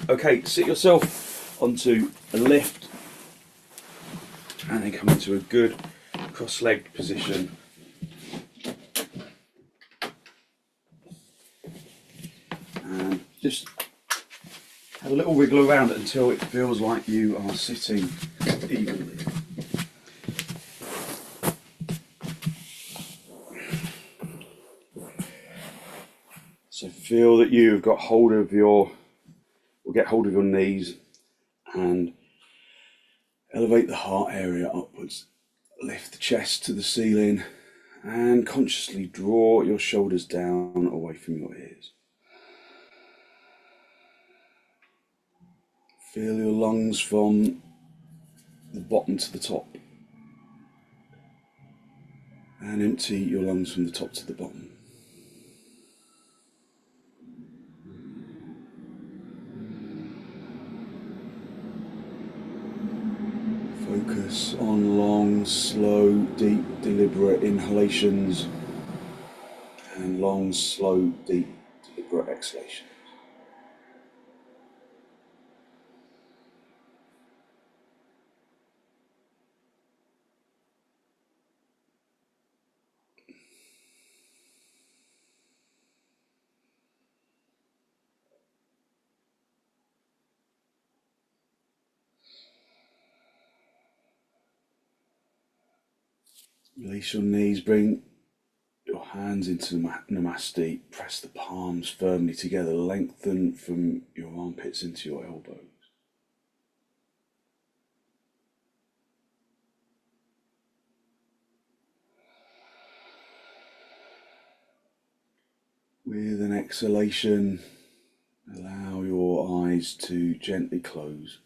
Okay, sit yourself onto a lift and then come into a good cross-legged position. And just have a little wiggle around until it feels like you are sitting evenly. So feel that you've got hold of your, or get hold of your knees and elevate the heart area upwards. Lift the chest to the ceiling and consciously draw your shoulders down away from your ears. Feel your lungs from the bottom to the top and empty your lungs from the top to the bottom. Focus on long, slow, deep, deliberate inhalations and long, slow, deep, deliberate exhalations. Release your knees, bring your hands into Namaste, press the palms firmly together, lengthen from your armpits into your elbows. With an exhalation, allow your eyes to gently close.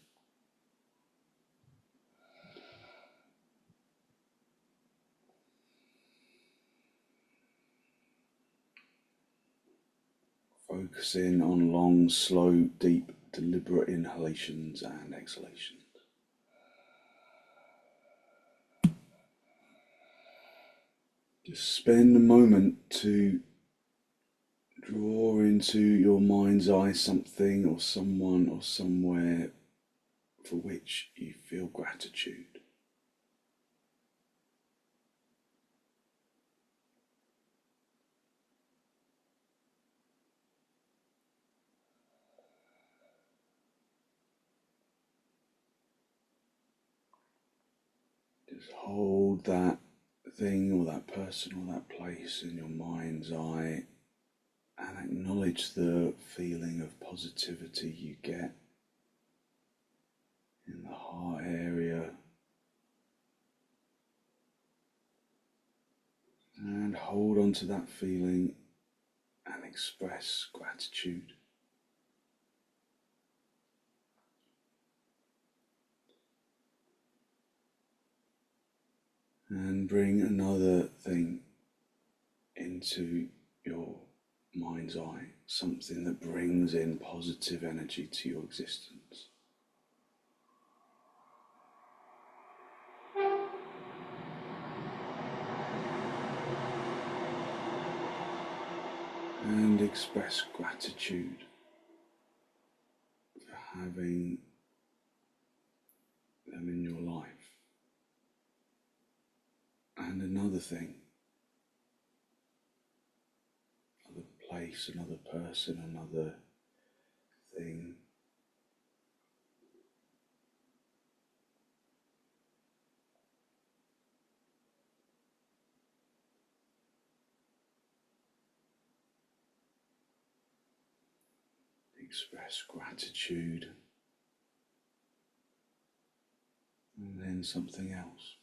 Focusing on long, slow, deep, deliberate inhalations and exhalations. Just spend a moment to draw into your mind's eye something or someone or somewhere for which you feel gratitude. Just hold that thing or that person or that place in your mind's eye and acknowledge the feeling of positivity you get in the heart area, and hold on to that feeling and express gratitude. And bring another thing into your mind's eye, something that brings in positive energy to your existence. And express gratitude for having them in your life. And another thing, another place, another person, another thing. Express gratitude, and then something else.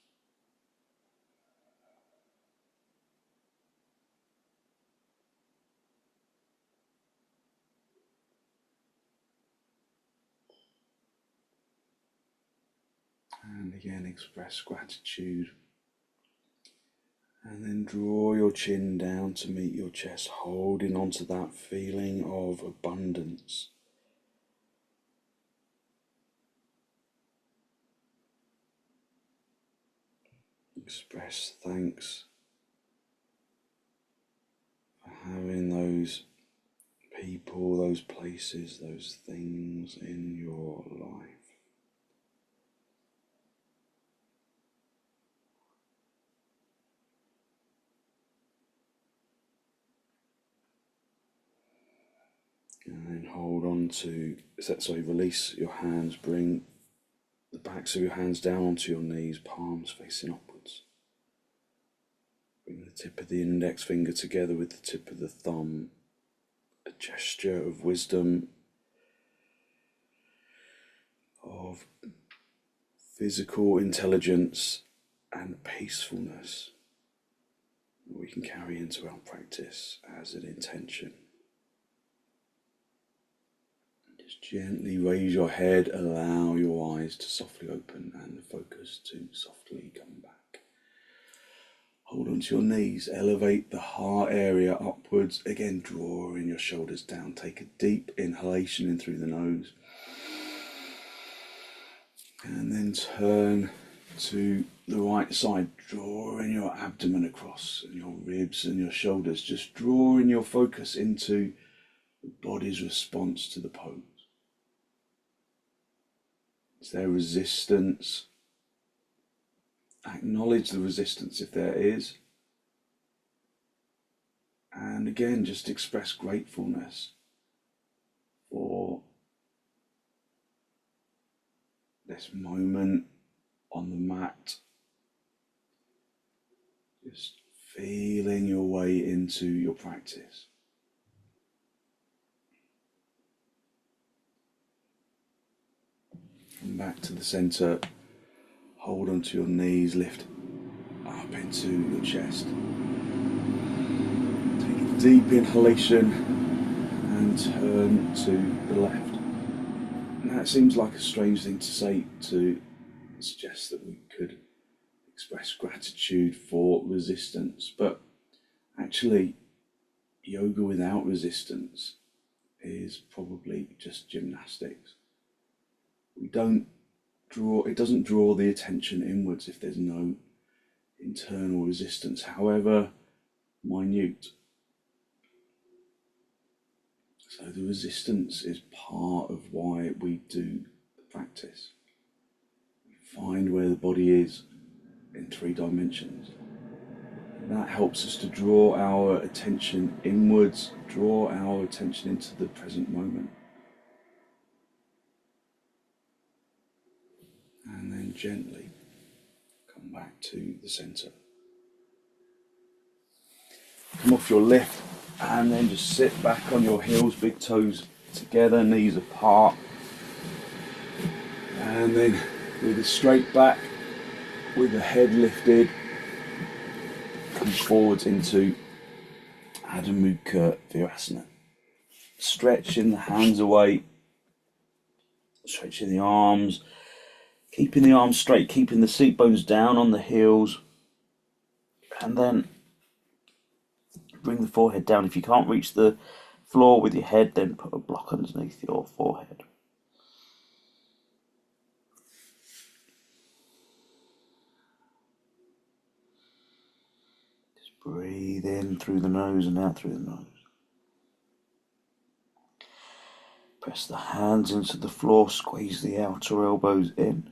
And again, express gratitude. And then draw your chin down to meet your chest, holding onto that feeling of abundance. Express thanks for having those people, those places, those things in your life. And then hold on to, release your hands, bring the backs of your hands down onto your knees, palms facing upwards. Bring the tip of the index finger together with the tip of the thumb, a gesture of wisdom, of physical intelligence and peacefulness that we can carry into our practice as an intention. Just gently raise your head, allow your eyes to softly open and the focus to softly come back. Hold onto your knees, elevate the heart area upwards. Again, drawing your shoulders down. Take a deep inhalation in through the nose. And then turn to the right side, drawing your abdomen across and your ribs and your shoulders. Just drawing your focus into the body's response to the pose. Is there resistance? Acknowledge the resistance if there is. And again, just express gratefulness for this moment on the mat. Just feeling your way into your practice. Come back to the center. Hold onto your knees, lift up into your chest. Take a deep inhalation and turn to the left. Now it seems like a strange thing to say, to suggest that we could express gratitude for resistance, but actually yoga without resistance is probably just gymnastics. It doesn't draw the attention inwards if there's no internal resistance, however minute. So the resistance is part of why we do the practice. We find where the body is in 3 dimensions. That helps us to draw our attention inwards, draw our attention into the present moment. And then gently come back to the center. Come off your lift and then just sit back on your heels, big toes together, knees apart. And then with a straight back, with the head lifted, come forwards into virasana. Stretching the hands away, stretching the arms, keeping the arms straight, keeping the seat bones down on the heels, and then bring the forehead down. If you can't reach the floor with your head, then put a block underneath your forehead. Just breathe in through the nose and out through the nose. Press the hands into the floor, squeeze the outer elbows in.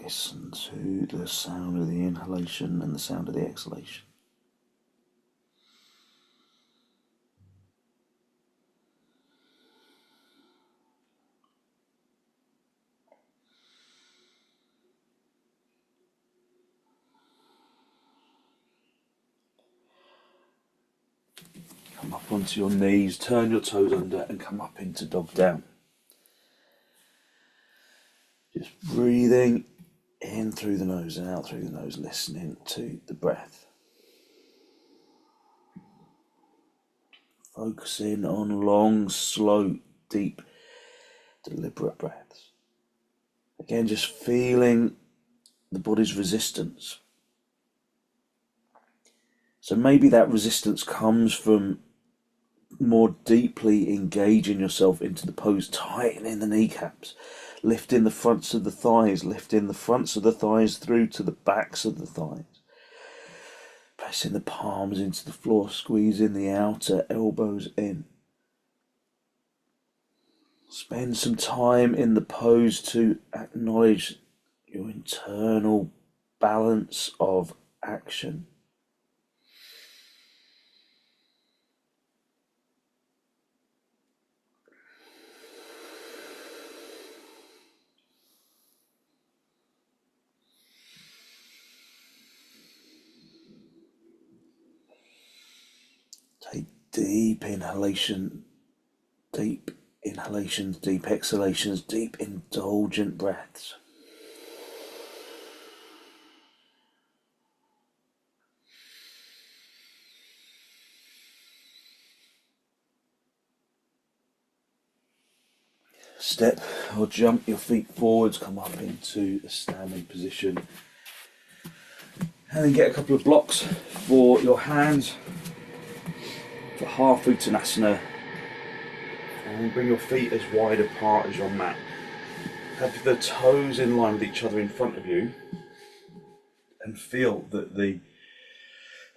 Listen to the sound of the inhalation and the sound of the exhalation. Come up onto your knees, turn your toes under and come up into dog down. Just breathing in through the nose and out through the nose, listening to the breath. Focusing on long, slow, deep, deliberate breaths. Again, just feeling the body's resistance. So maybe that resistance comes from more deeply engaging yourself into the pose, tightening the kneecaps, lifting the fronts of the thighs, lifting the fronts of the thighs through to the backs of the thighs. Pressing the palms into the floor, squeezing the outer elbows in. Spend some time in the pose to acknowledge your internal balance of action. Take deep inhalations, deep exhalations, deep indulgent breaths. Step or jump your feet forwards, come up into a standing position. And then get a couple of blocks for your hands for half uttanasana. And bring your feet as wide apart as your mat. Have the toes in line with each other in front of you. And feel that the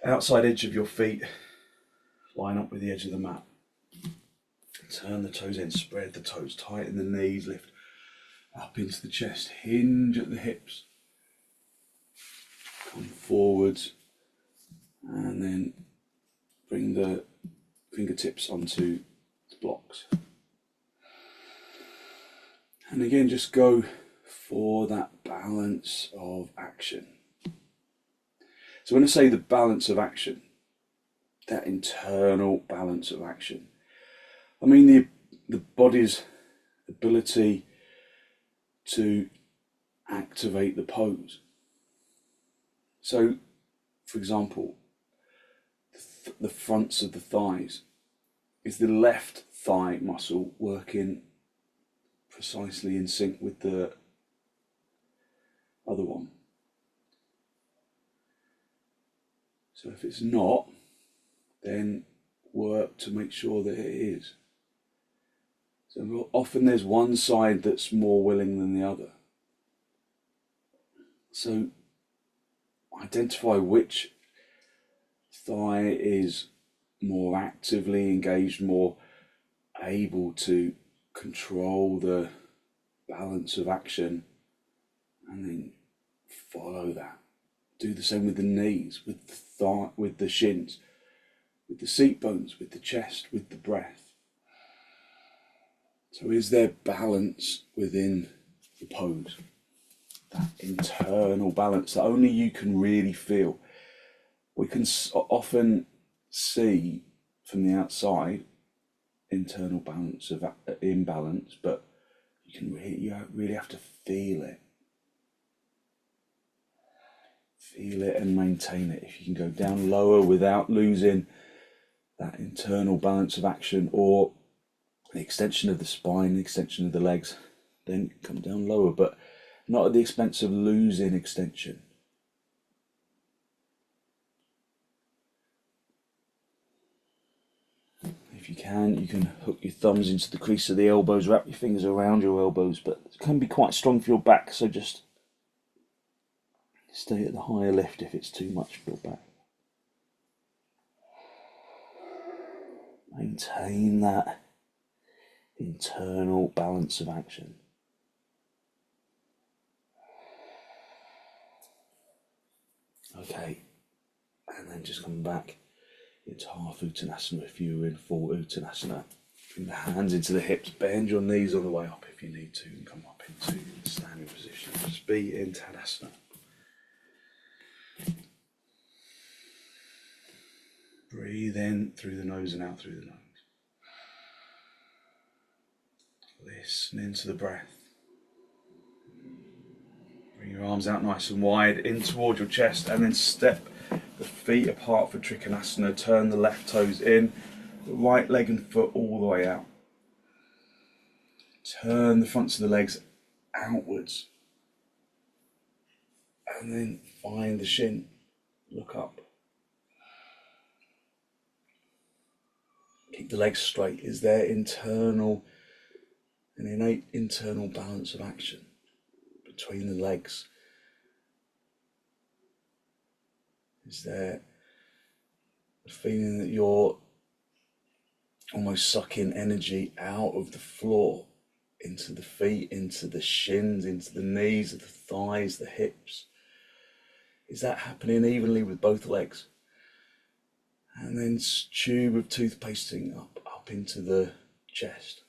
outside edge of your feet line up with the edge of the mat. Turn the toes in, spread the toes, tighten the knees, lift up into the chest, hinge at the hips. Come forwards and then bring the fingertips onto the blocks. And again, just go for that balance of action. So when I say the balance of action, that internal balance of action, I mean the body's ability to activate the pose. So, for example, the fronts of the thighs. Is the left thigh muscle working precisely in sync with the other one? So if it's not, then work to make sure that it is. So often there's one side that's more willing than the other. So identify which thigh is more actively engaged, more able to control the balance of action, and then follow that. Do the same with the knees, with the thigh, with the shins, with the seat bones, with the chest, with the breath. So is there balance within the pose? That internal balance that only you can really feel. We can often see from the outside internal balance of imbalance, but you really have to feel it. Feel it and maintain it. If you can go down lower without losing that internal balance of action, or the extension of the spine, the extension of the legs, then come down lower, but not at the expense of losing extension. If you can hook your thumbs into the crease of the elbows, wrap your fingers around your elbows, but it can be quite strong for your back, so just stay at the higher lift if it's too much for your back. Maintain that internal balance of action. Okay, and then just come back into half uttanasana if you were in full uttanasana. Bring the hands into the hips, bend your knees on the way up if you need to, and come up into the standing position. Just be in Tadasana. Breathe in through the nose and out through the nose. Listen into the breath. Bring your arms out nice and wide, in toward your chest, and then step the feet apart for trikonasana. Turn the left toes in, the right leg and foot all the way out. Turn the fronts of the legs outwards. And then find the shin. Look up. Keep the legs straight. Is there an innate internal balance of action between the legs? Is there feeling that you're almost sucking energy out of the floor into the feet, into the shins, into the knees, the thighs, the hips. Is that happening evenly with both legs? And then tube of toothpasting up into the chest.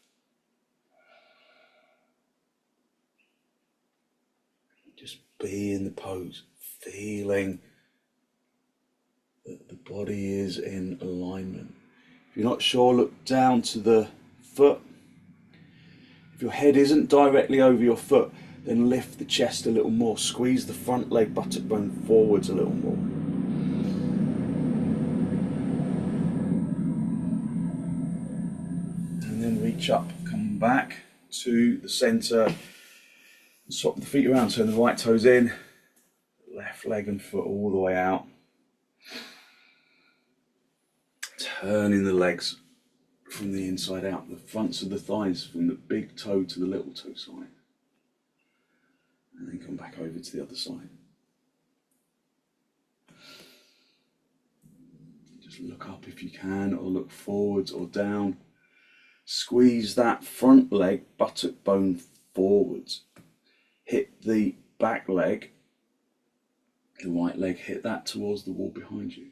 Just be in the pose, feeling that the body is in alignment. If you're not sure, look down to the foot. If your head isn't directly over your foot, then lift the chest a little more. Squeeze the front leg buttock bone forwards a little more. And then reach up, come back to the center. Swap the feet around, turn the right toes in, left leg and foot all the way out. Turning the legs from the inside out, the fronts of the thighs from the big toe to the little toe side. And then come back over to the other side. Just look up if you can, or look forwards or down. Squeeze that front leg, buttock bone forwards. Hit the back leg, the right leg, hit that towards the wall behind you.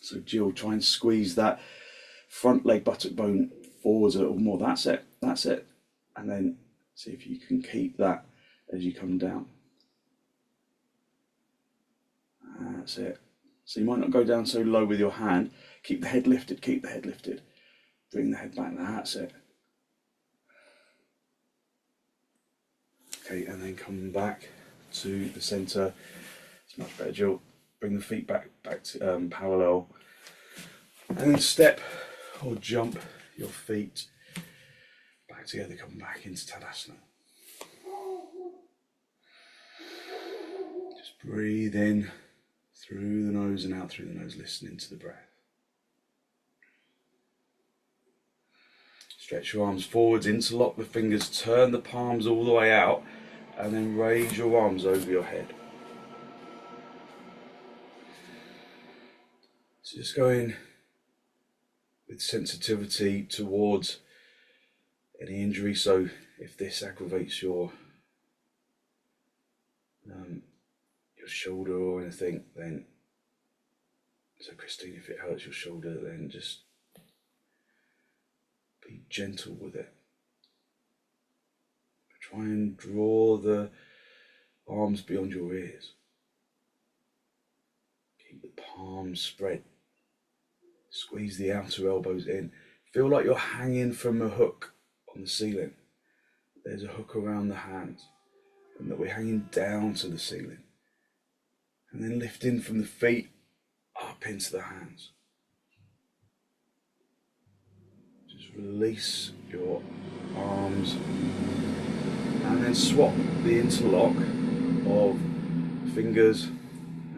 So Jill, try and squeeze that front leg, buttock bone forwards a little more. That's it, that's it. And then see if you can keep that as you come down. That's it. So you might not go down so low with your hand. Keep the head lifted, keep the head lifted. Bring the head back, that's it. Okay, and then come back to the center. It's much better, Jill. Bring the feet back to parallel. And then step or jump your feet back together, come back into Tadasana. Just breathe in through the nose and out through the nose, listening to the breath. Stretch your arms forwards, interlock the fingers, turn the palms all the way out, and then raise your arms over your head. So just go in with sensitivity towards any injury. So if this aggravates your shoulder or anything, then, so Christine, if it hurts your shoulder, then just be gentle with it. Try and draw the arms beyond your ears. Keep the palms spread. Squeeze the outer elbows in. Feel like you're hanging from a hook on the ceiling. There's a hook around the hands, and that we're hanging down to the ceiling. And then lifting from the feet up into the hands. Just release your arms and then swap the interlock of fingers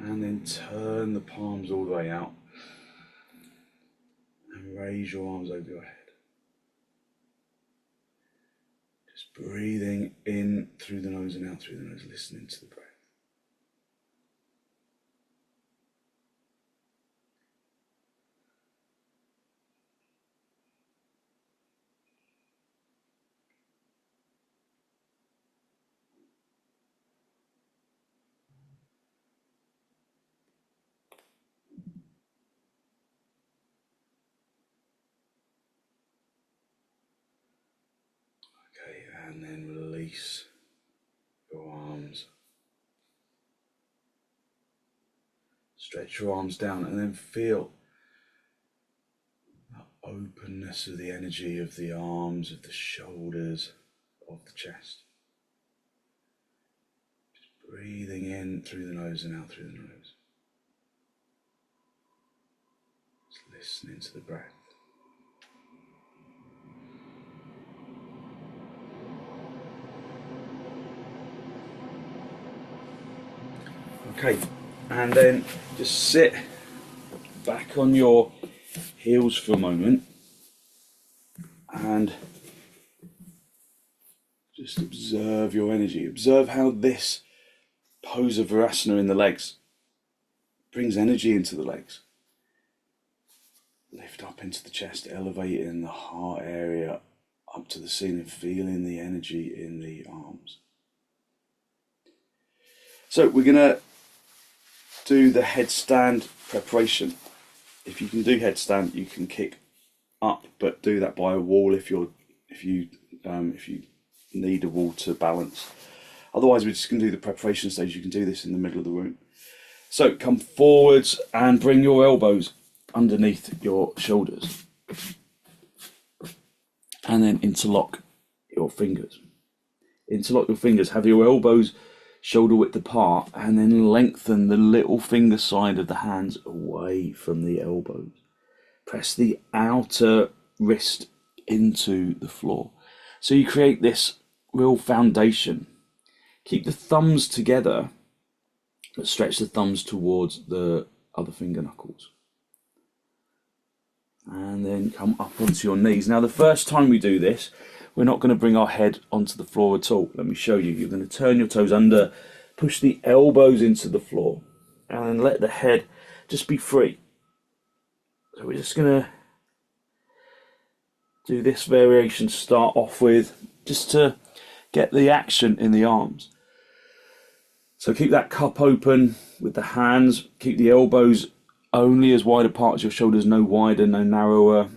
and then turn the palms all the way out and raise your arms over your head. Just breathing in through the nose and out through the nose, listening to the breath. Okay, and then release your arms. Stretch your arms down and then feel that openness of the energy of the arms, of the shoulders, of the chest. Just breathing in through the nose and out through the nose. Just listening to the breath. Okay, and then just sit back on your heels for a moment and just observe your energy. Observe how this pose of virasana in the legs brings energy into the legs. Lift up into the chest, elevating the heart area up to the ceiling, feeling the energy in the arms. So we're going to do the headstand preparation. If you can do headstand, you can kick up, but do that by a wall if you need a wall to balance. Otherwise, we're just going to do the preparation stage. You can do this in the middle of the room. So come forwards and bring your elbows underneath your shoulders, and then interlock your fingers. Interlock your fingers. Have your elbows shoulder width apart, and then lengthen the little finger side of the hands away from the elbows. Press the outer wrist into the floor. So you create this real foundation. Keep the thumbs together, but stretch the thumbs towards the other finger knuckles. And then come up onto your knees. Now, the first time we do this, we're not going to bring our head onto the floor at all. Let me show you. You're going to turn your toes under, push the elbows into the floor, and then let the head just be free. So we're just going to do this variation to start off with, just to get the action in the arms. So keep that cup open with the hands, keep the elbows only as wide apart as your shoulders, no wider, no narrower.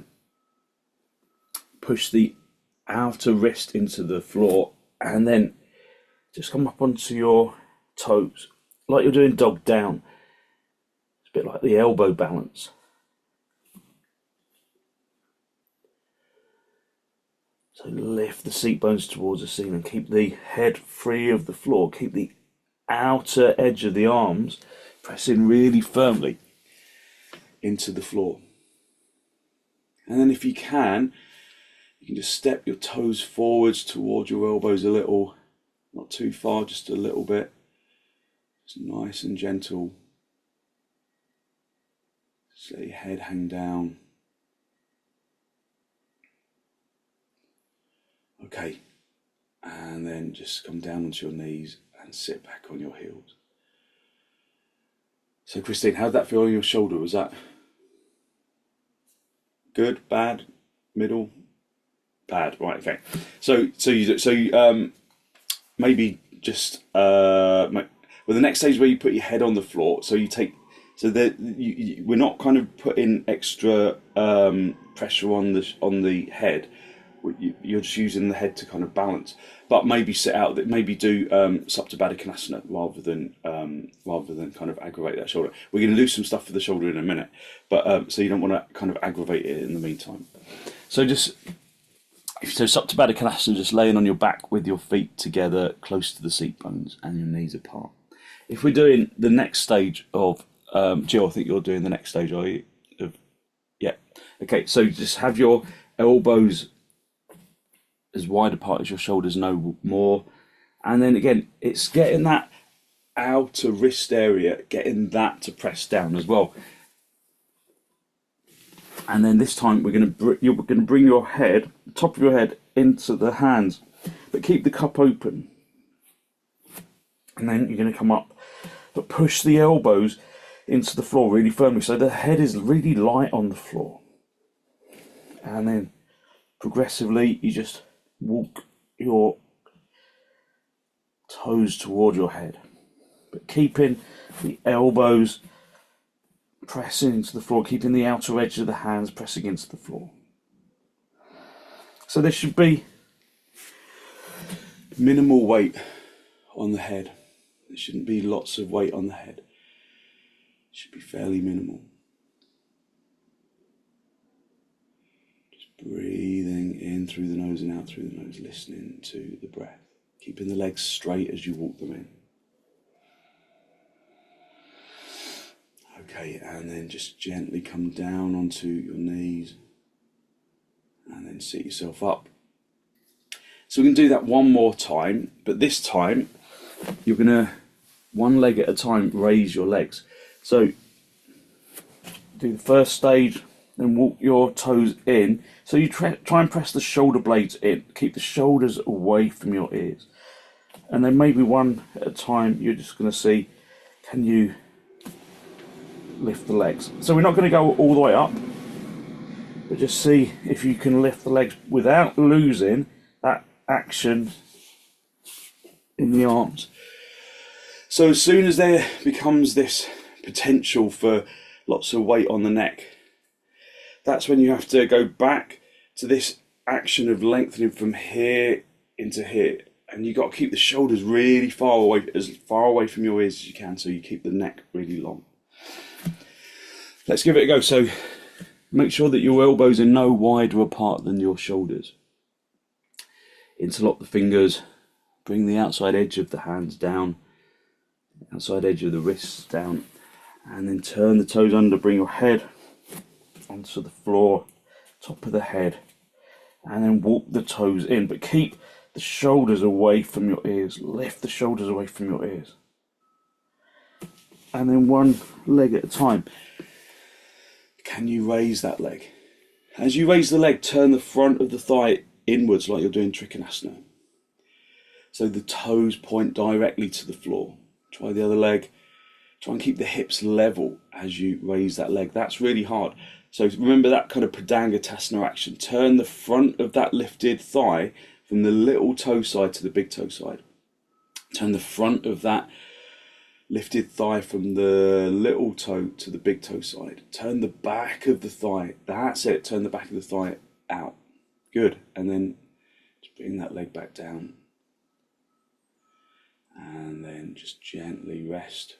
Push the outer wrist into the floor, and then just come up onto your toes, like you're doing dog down. It's a bit like the elbow balance. So lift the seat bones towards the ceiling, keep the head free of the floor, keep the outer edge of the arms pressing really firmly into the floor. And then if you can just step your toes forwards towards your elbows a little, not too far, just a little bit. Just nice and gentle. Just let your head hang down. Okay, and then just come down onto your knees and sit back on your heels. So Christine, how'd that feel on your shoulder? Was that good, bad, middle? Bad, right? Okay. So maybe just well, the next stage where you put your head on the floor. So you take we're not kind of putting extra pressure on the head. You're just using the head to kind of balance, but maybe sit out. Maybe do baddangulyasana rather than kind of aggravate that shoulder. We're going to do some stuff for the shoulder in a minute, but so you don't want to kind of aggravate it in the meantime. So baddangulyasana, just laying on your back with your feet together close to the seat bones and your knees apart. If we're doing the next stage of Jill, I think you're doing the next stage, are you? Yeah. Okay. So just have your elbows as wide apart as your shoulders, no more. And then again, it's getting that outer wrist area, getting that to press down as well. And then this time you're going to bring your head, the top of your head, into the hands, but keep the cup open. And then you're going to come up, but push the elbows into the floor really firmly, so the head is really light on the floor. And then progressively, you just walk your toes toward your head, but keeping the elbows pressing into the floor, keeping the outer edge of the hands pressing into the floor. So there should be minimal weight on the head. There shouldn't be lots of weight on the head. It should be fairly minimal. Breathing in through the nose and out through the nose, listening to the breath, keeping the legs straight as you walk them in. Okay, and then just gently come down onto your knees and then sit yourself up. So we can do that one more time, but this time you're going to, one leg at a time, raise your legs. So do the first stage, then walk your toes in. So you try and press the shoulder blades in. Keep the shoulders away from your ears. And then maybe one at a time, you're just going to see, can you lift the legs. So we're not going to go all the way up, but just see if you can lift the legs without losing that action in the arms. So as soon as there becomes this potential for lots of weight on the neck, that's when you have to go back to this action of lengthening from here into here. And you've got to keep the shoulders really far away, as far away from your ears as you can, so you keep the neck really long. Let's give it a go. So make sure that your elbows are no wider apart than your shoulders. Interlock the fingers, bring the outside edge of the hands down, outside edge of the wrists down, and then turn the toes under, bring your head onto the floor, top of the head, and then walk the toes in, but keep the shoulders away from your ears. Lift the shoulders away from your ears. And then one leg at a time. Can you raise that leg? As you raise the leg, turn the front of the thigh inwards like you're doing trikonasana. So the toes point directly to the floor. Try the other leg. Try and keep the hips level as you raise that leg. That's really hard. So remember that kind of baddangulyasana action. Turn the front of that lifted thigh from the little toe side to the big toe side. Turn the front of that lifted thigh from the little toe to the big toe side. Turn the back of the thigh. That's it. Turn the back of the thigh out. Good. And then just bring that leg back down. And then just gently rest.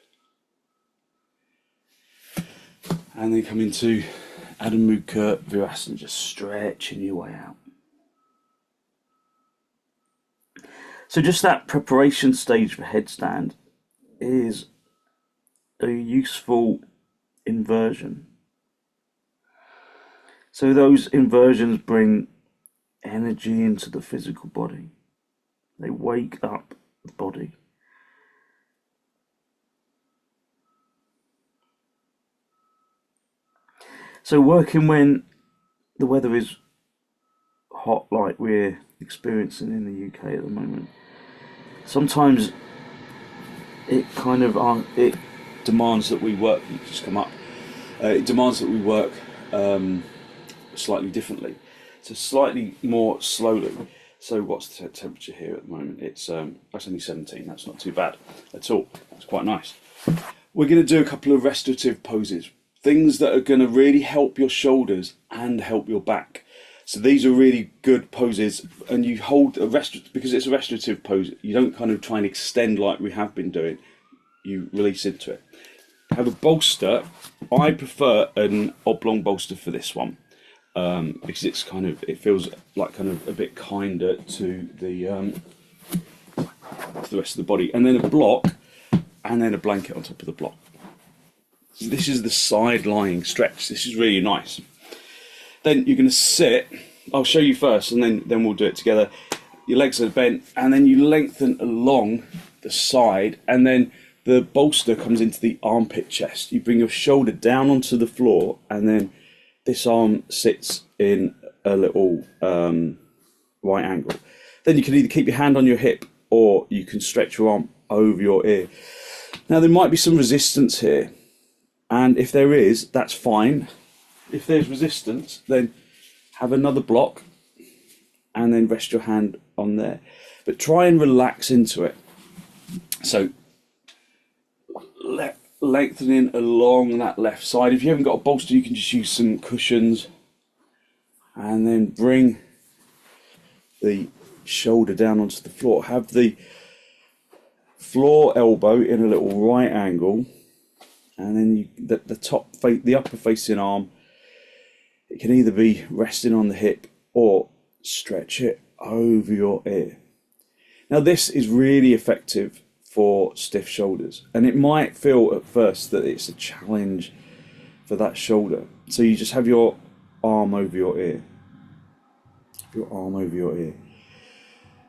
And then come into Adho Mukha virasana, just stretching your way out. So just that preparation stage for headstand is a useful inversion. So those inversions bring energy into the physical body. They wake up the body. So working when the weather is hot like we're experiencing in the UK at the moment, sometimes it demands that we work. You just come up. It demands that we work slightly differently, so slightly more slowly. So what's the temperature here at the moment? It's only 17. That's not too bad at all. That's quite nice. We're going to do a couple of restorative poses, things that are going to really help your shoulders and help your back. So these are really good poses, and you hold because it's a restorative pose. You don't kind of try and extend like we have been doing. You release into it. Have a bolster. I prefer an oblong bolster for this one because it feels like kind of a bit kinder to the rest of the body. And then a block, and then a blanket on top of the block. So this is the side lying stretch. This is really nice. Then you're going to sit. I'll show you first, and then we'll do it together. Your legs are bent, and then you lengthen along the side, and then the bolster comes into the armpit chest. You bring your shoulder down onto the floor, and then this arm sits in a little right angle. Then you can either keep your hand on your hip, or you can stretch your arm over your ear. Now there might be some resistance here, and if there is, that's fine. If there's resistance, then have another block and then rest your hand on there. But try and relax into it. So lengthening along that left side. If you haven't got a bolster, you can just use some cushions. And then bring the shoulder down onto the floor. Have the floor elbow in a little right angle. And then the upper facing arm, it can either be resting on the hip or stretch it over your ear. Now this is really effective for stiff shoulders, and it might feel at first that it's a challenge for that shoulder. So you just have your arm over your ear,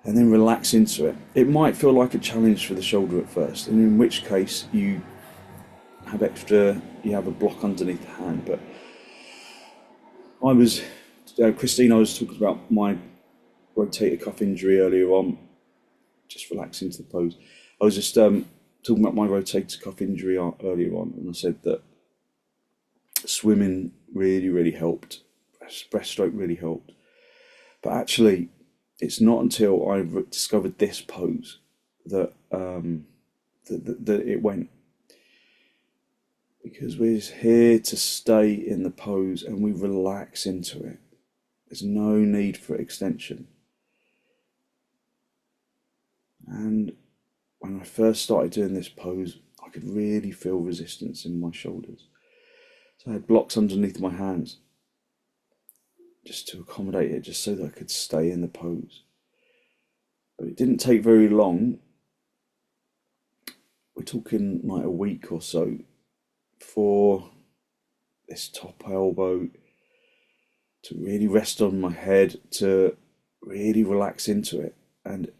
and then relax into it. It might feel like a challenge for the shoulder at first, and in which case you have a block underneath the hand. But Christine, I was talking about my rotator cuff injury earlier on, just relaxing into the pose. I was just talking about my rotator cuff injury earlier on, and I said that Swimming really helped. Breaststroke really helped. But actually, it's not until I discovered this pose that that it went. Because we're here to stay in the pose and we relax into it. There's no need for extension. And when I first started doing this pose, I could really feel resistance in my shoulders. So I had blocks underneath my hands just to accommodate it, just so that I could stay in the pose. But it didn't take very long. We're talking like a week or so for this top elbow to really rest on my head, to really relax into it. And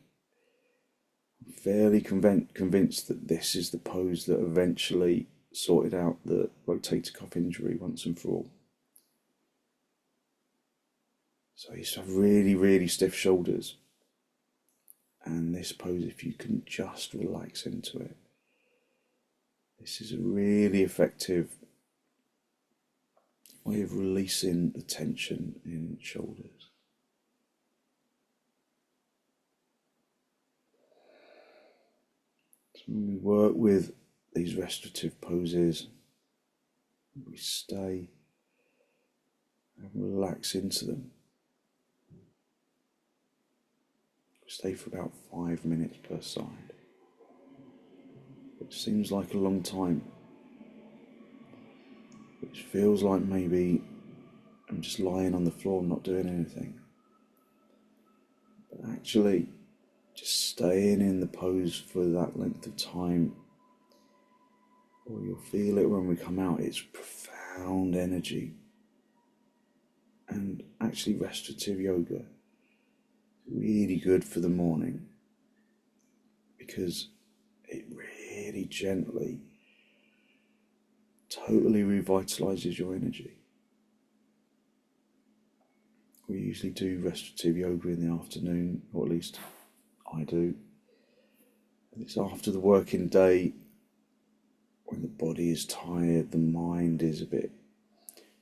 I'm fairly convinced that this is the pose that eventually sorted out the rotator cuff injury once and for all. So I used to have really stiff shoulders. And this pose, if you can just relax into it, this is a really effective way of releasing the tension in shoulders. So when we work with these restorative poses, we stay and relax into them. We stay for about 5 minutes per side. It seems like a long time, which feels like maybe I'm just lying on the floor not doing anything. But actually, just staying in the pose for that length of time, or you'll feel it when we come out, it's profound energy. And actually restorative yoga is really good for the morning because it really gently, totally revitalizes your energy. We usually do restorative yoga in the afternoon, or at least I do. And it's after the working day when the body is tired, the mind is a bit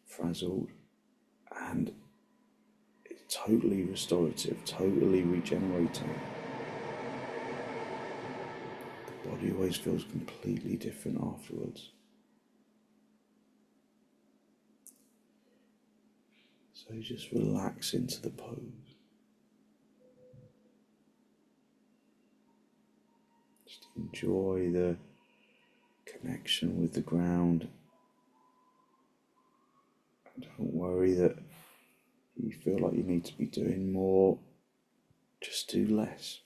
frazzled, and it's totally restorative, totally regenerating. The body always feels completely different afterwards. So just relax into the pose. Just enjoy the connection with the ground. And don't worry that you feel like you need to be doing more. Just do less.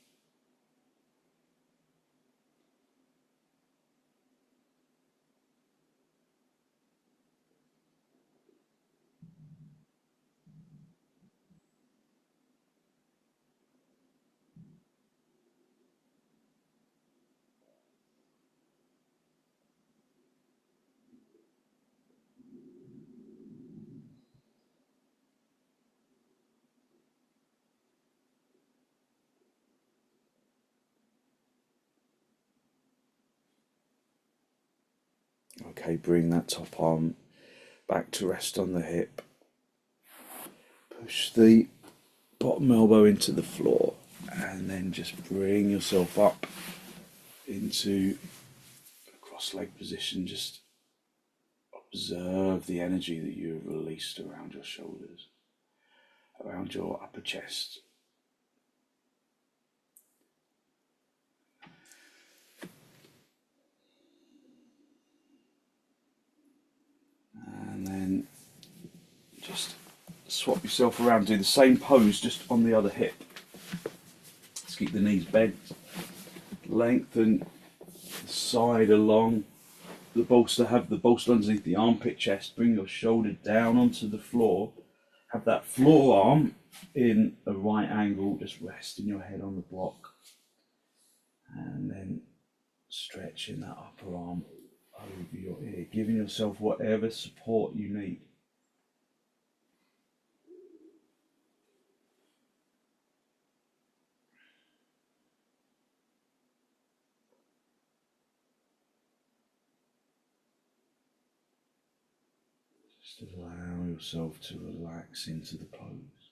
Okay, bring that top arm back to rest on the hip. Push the bottom elbow into the floor and then just bring yourself up into a cross-leg position. Just observe the energy that you have released around your shoulders, around your upper chest. And then just swap yourself around, do the same pose just on the other hip. Let's keep the knees bent. Lengthen the side along the bolster, have the bolster underneath the armpit chest, bring your shoulder down onto the floor, have that floor arm in a right angle, just resting your head on the block, and then stretching that upper arm over your ear, giving yourself whatever support you need. Just allow yourself to relax into the pose.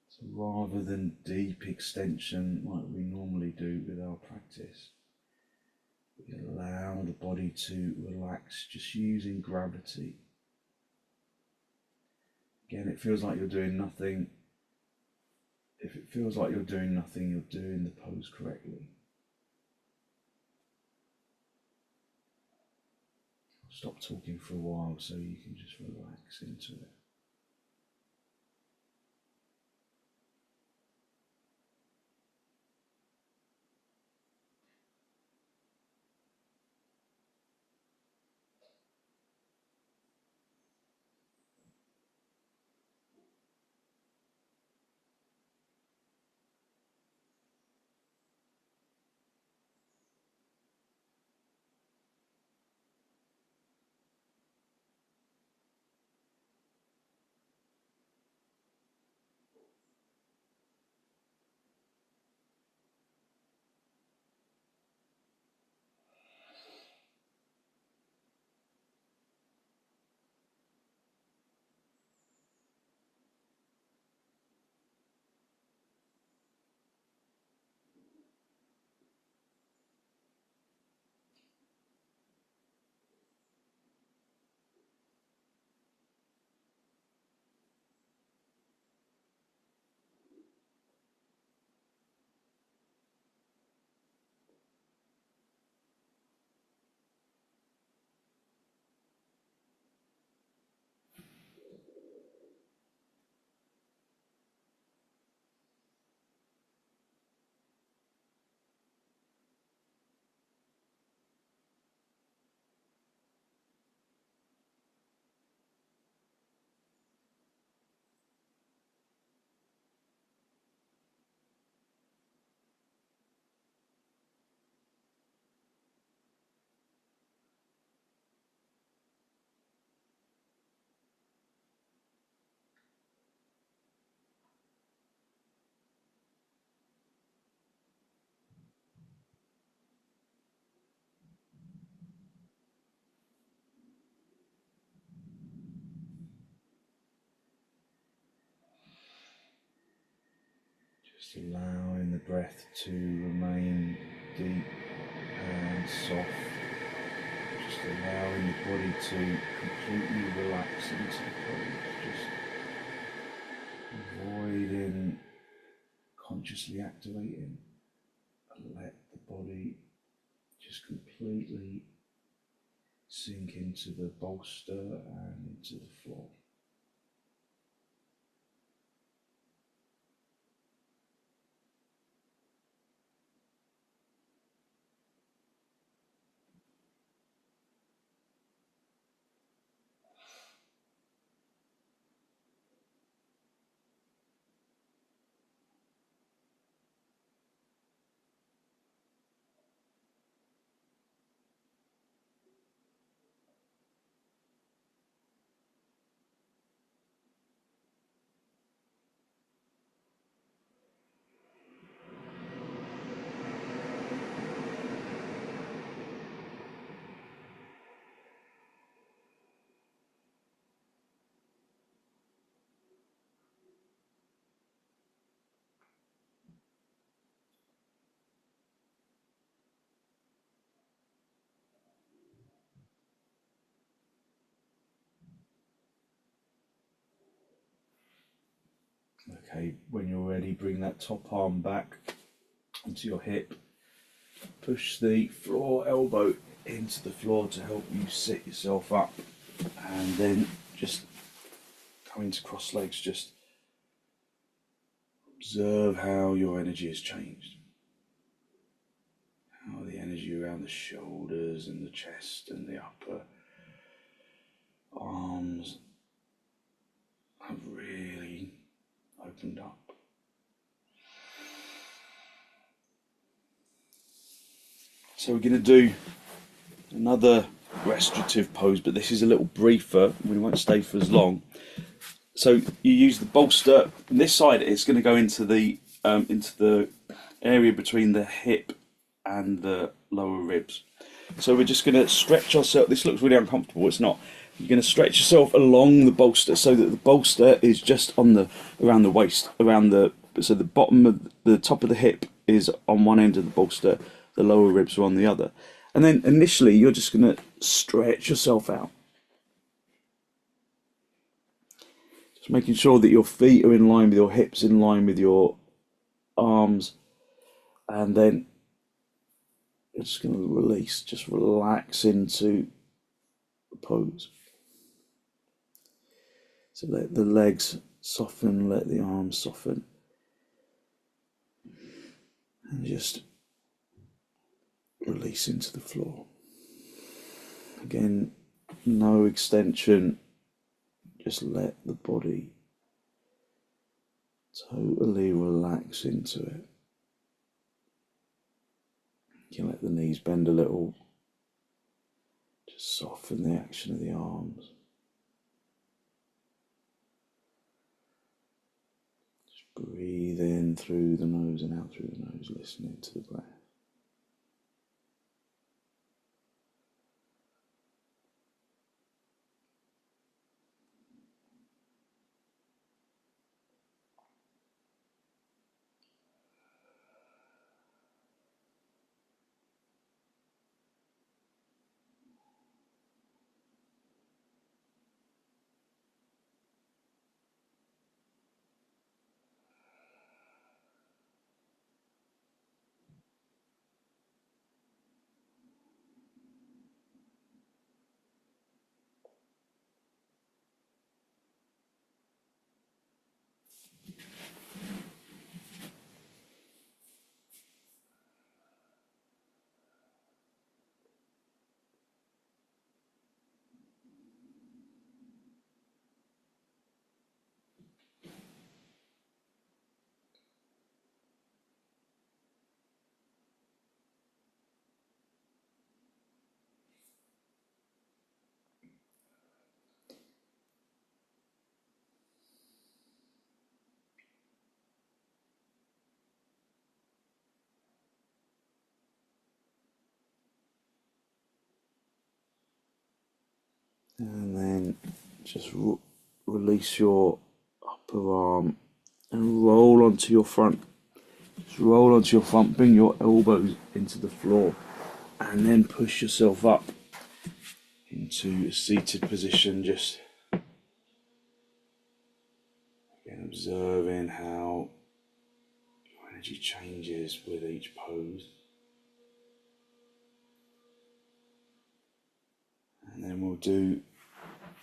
So rather than deep extension like we normally do with our practice, we allow the body to relax just using gravity. Again, it feels like you're doing nothing. If it feels like you're doing nothing, you're doing the pose correctly. I'll stop talking for a while so you can just relax into it. Just allowing the breath to remain deep and soft. Just allowing the body to completely relax into the pose. Just avoiding consciously activating. And let the body just completely sink into the bolster and into the floor. Okay, when you're ready, bring that top arm back onto your hip. Push the floor elbow into the floor to help you sit yourself up. And then just coming to cross legs, just observe how your energy has changed. How the energy around the shoulders and the chest and the upper arms have really opened up. So we're going to do another restorative pose, but this is a little briefer. We won't stay for as long. So you use the bolster. On this side, it's going to go into the area between the hip and the lower ribs. So we're just going to stretch ourselves. This looks really uncomfortable. It's not. You're going to stretch yourself along the bolster so that the bolster is just on around the waist, so the bottom of the top of the hip is on one end of the bolster, the lower ribs are on the other. And then initially you're just going to stretch yourself out. Just making sure that your feet are in line with your hips, in line with your arms, and then you're just going to release, just relax into the pose. So let the legs soften, let the arms soften, and just release into the floor. Again, no extension, just let the body totally relax into it. You can let the knees bend a little, just soften the action of the arms. Just breathe in through the nose and out through the nose, listening to the breath. And then just release your upper arm and roll onto your front. Just roll onto your front, bring your elbows into the floor, and then push yourself up into a seated position. Just again observing how your energy changes with each pose. And then we'll do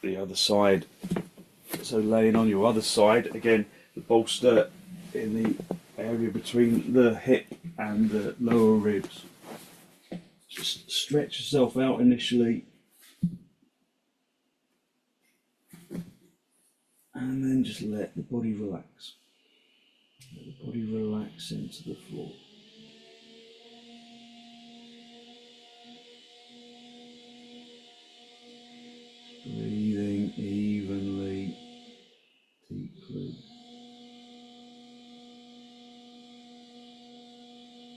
the other side. So laying on your other side, again, the bolster in the area between the hip and the lower ribs. Just stretch yourself out initially, and then just let the body relax. Let the body relax into the floor. Breathing evenly, deeply.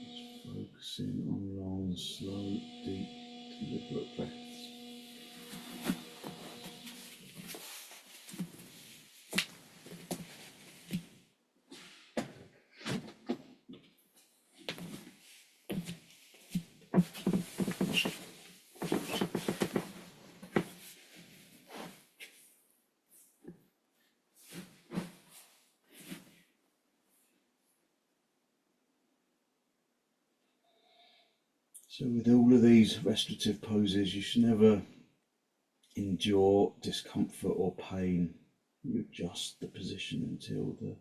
Just focusing on long, slow, deep, deliberate breaths. So with all of these restorative poses, you should never endure discomfort or pain. You adjust the position until the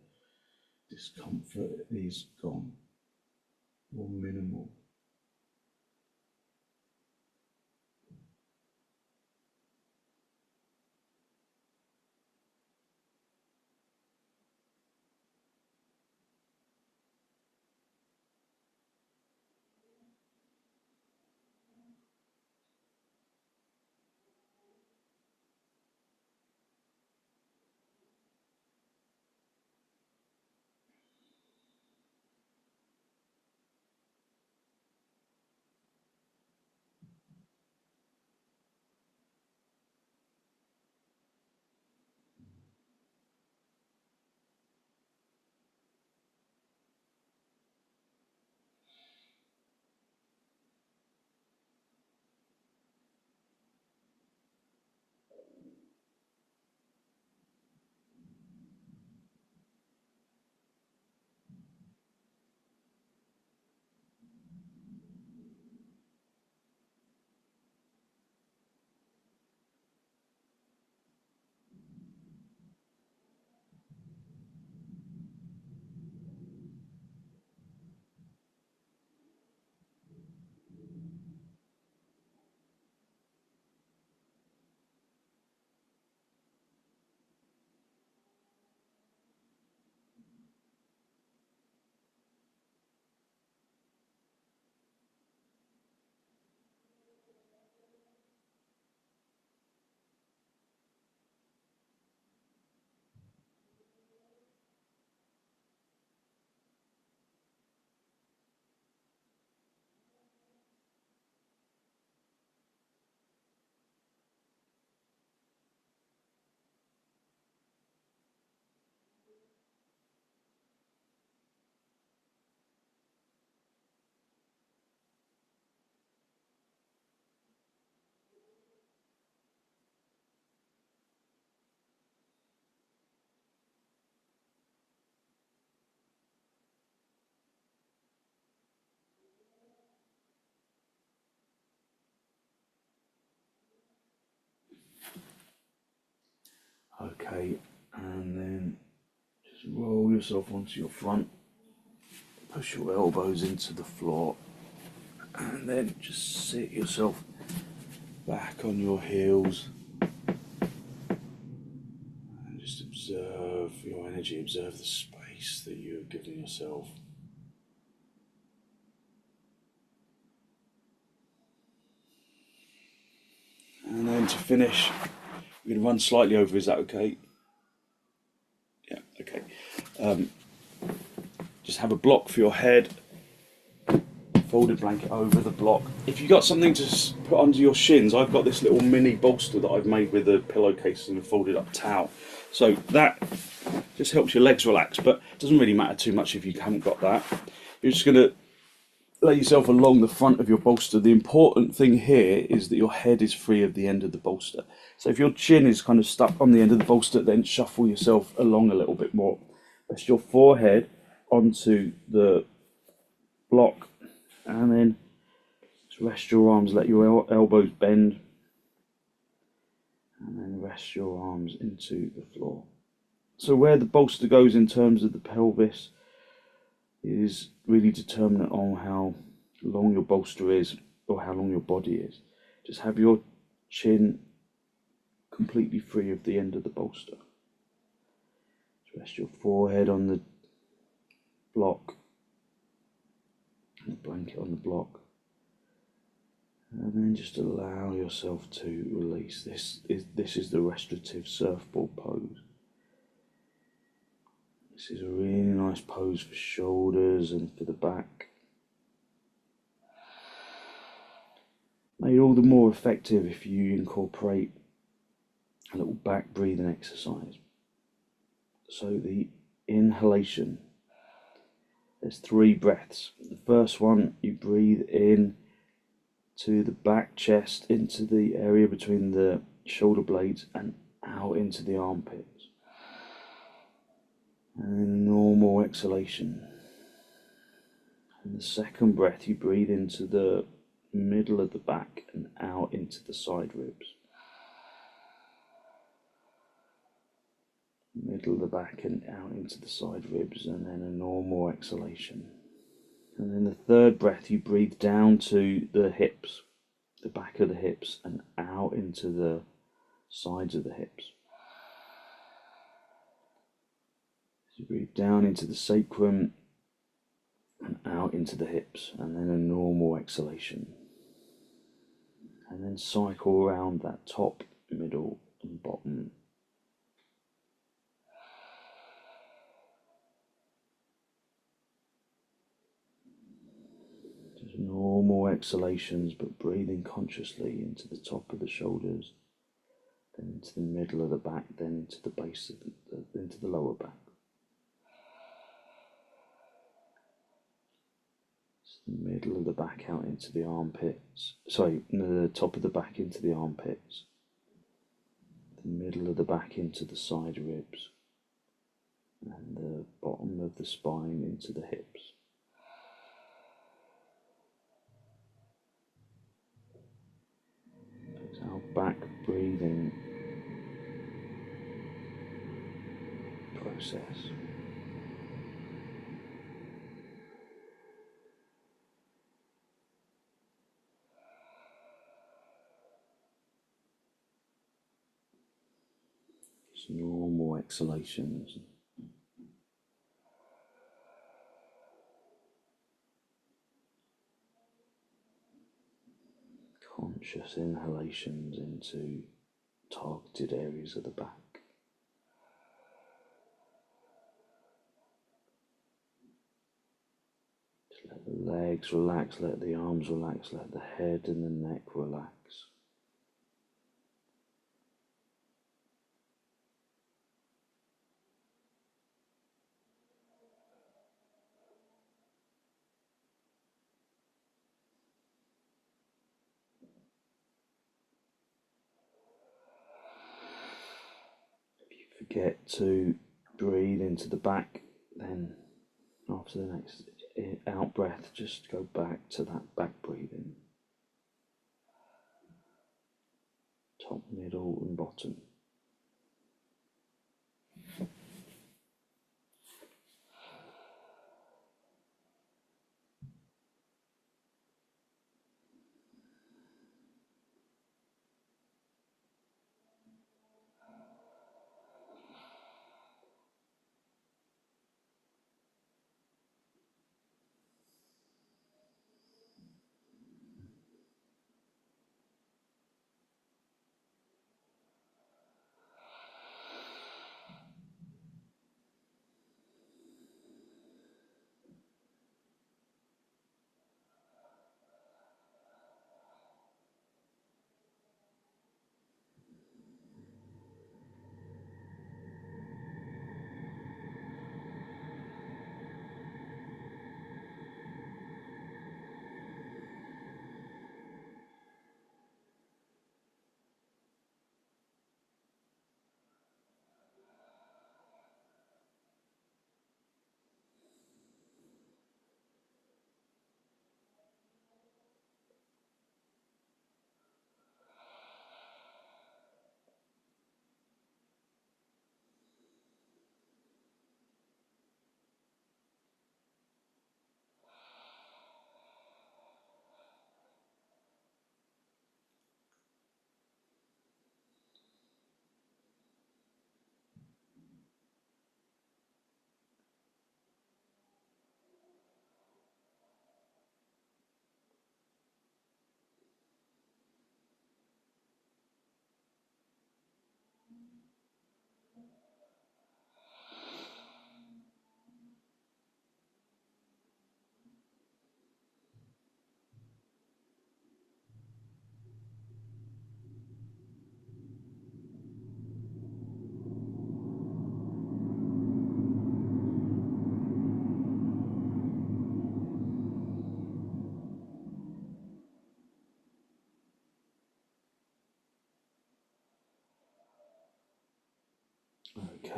discomfort is gone or minimal. Okay, and then just roll yourself onto your front, push your elbows into the floor, and then just sit yourself back on your heels and just observe your energy, observe the space that you have given yourself. And then to finish, we're going to run slightly over, is that okay? Yeah, okay. Just have a block for your head, folded blanket over the block. If you've got something to put under your shins, I've got this little mini bolster that I've made with a pillowcase and a folded up towel. So that just helps your legs relax, but it doesn't really matter too much if you haven't got that. You're just going to lay yourself along the front of your bolster. The important thing here is that your head is free of the end of the bolster. So if your chin is kind of stuck on the end of the bolster, then shuffle yourself along a little bit more. Rest your forehead onto the block, and then just rest your arms, let your elbows bend, and then rest your arms into the floor. So where the bolster goes in terms of the pelvis is really determinant on how long your bolster is or how long your body is. Just have your chin completely free of the end of the bolster. Just rest your forehead on the block, and the blanket on the block, and then just allow yourself to release. This is the restorative surfboard pose. This is a really nice pose for shoulders and for the back. Made all the more effective if you incorporate a little back breathing exercise. So the inhalation, there's 3 breaths. The first one, you breathe in to the back chest, into the area between the shoulder blades, and out into the armpits. And then a normal exhalation. And the second breath, you breathe into the middle of the back and out into the side ribs. Middle of the back and out into the side ribs, and then a normal exhalation. And then the third breath, you breathe down to the hips, the back of the hips, and out into the sides of the hips. You breathe down into the sacrum and out into the hips, and then a normal exhalation. And then cycle around that top, middle, and bottom. Just normal exhalations, but breathing consciously into the top of the shoulders, then into the middle of the back, then into the base of into the lower back. The middle of the back out into the armpits. Sorry, the top of the back into the armpits. The middle of the back into the side ribs. And the bottom of the spine into the hips. It's our back breathing process. Just normal exhalations. Conscious inhalations into targeted areas of the back. Just let the legs relax, let the arms relax, let the head and the neck relax. Forget to breathe into the back, then after the next out breath, just go back to that back breathing. Top, middle and bottom.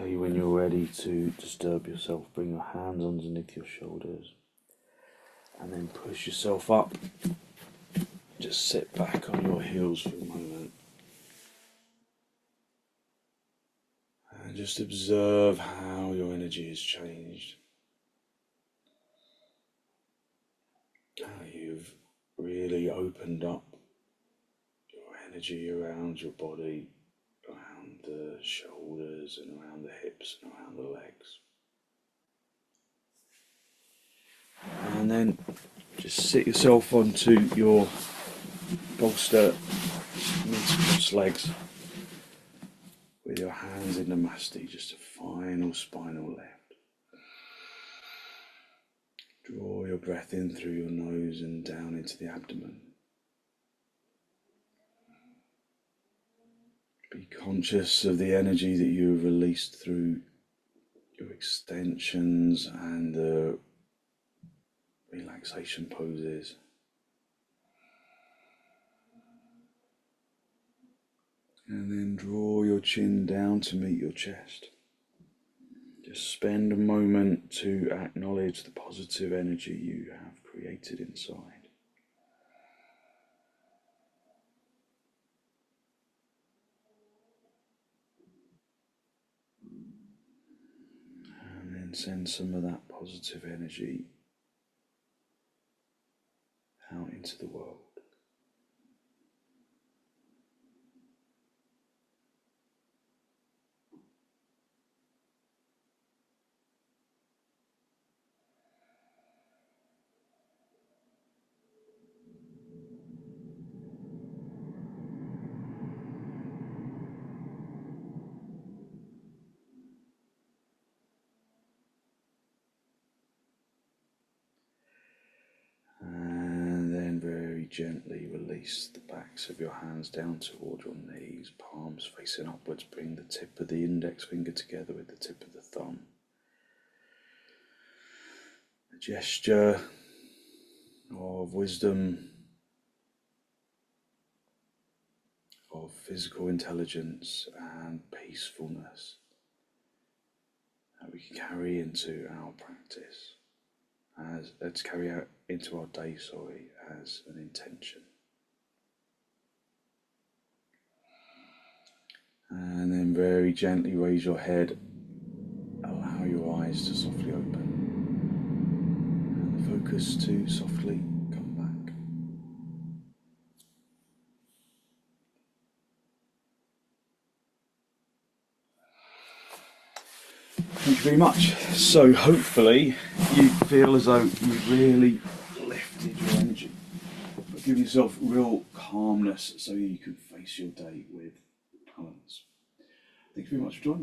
Okay, when you're ready to disturb yourself, bring your hands underneath your shoulders and then push yourself up. Just sit back on your heels for a moment and just observe how your energy has changed. How you've really opened up your energy around your body, around the shoulders and around the hips and around the legs. And then just sit yourself onto your bolster, mid-cross legs, with your hands in Namaste, just a final spinal lift. Draw your breath in through your nose and down into the abdomen. Be conscious of the energy that you have released through your extensions and the relaxation poses. And then draw your chin down to meet your chest. Just spend a moment to acknowledge the positive energy you have created inside. And then send some of that positive energy out into the world. Gently release the backs of your hands down toward your knees, palms facing upwards. Bring the tip of the index finger together with the tip of the thumb. A gesture of wisdom, of physical intelligence and peacefulness that we can carry into our practice. To carry out into our day, as an intention. And then very gently raise your head, allow your eyes to softly open, and the focus to softly come back. Thank you very much. So hopefully you feel as though you've really lifted your energy, but give yourself real calmness so you can face your day with balance. Thank you very much for joining me.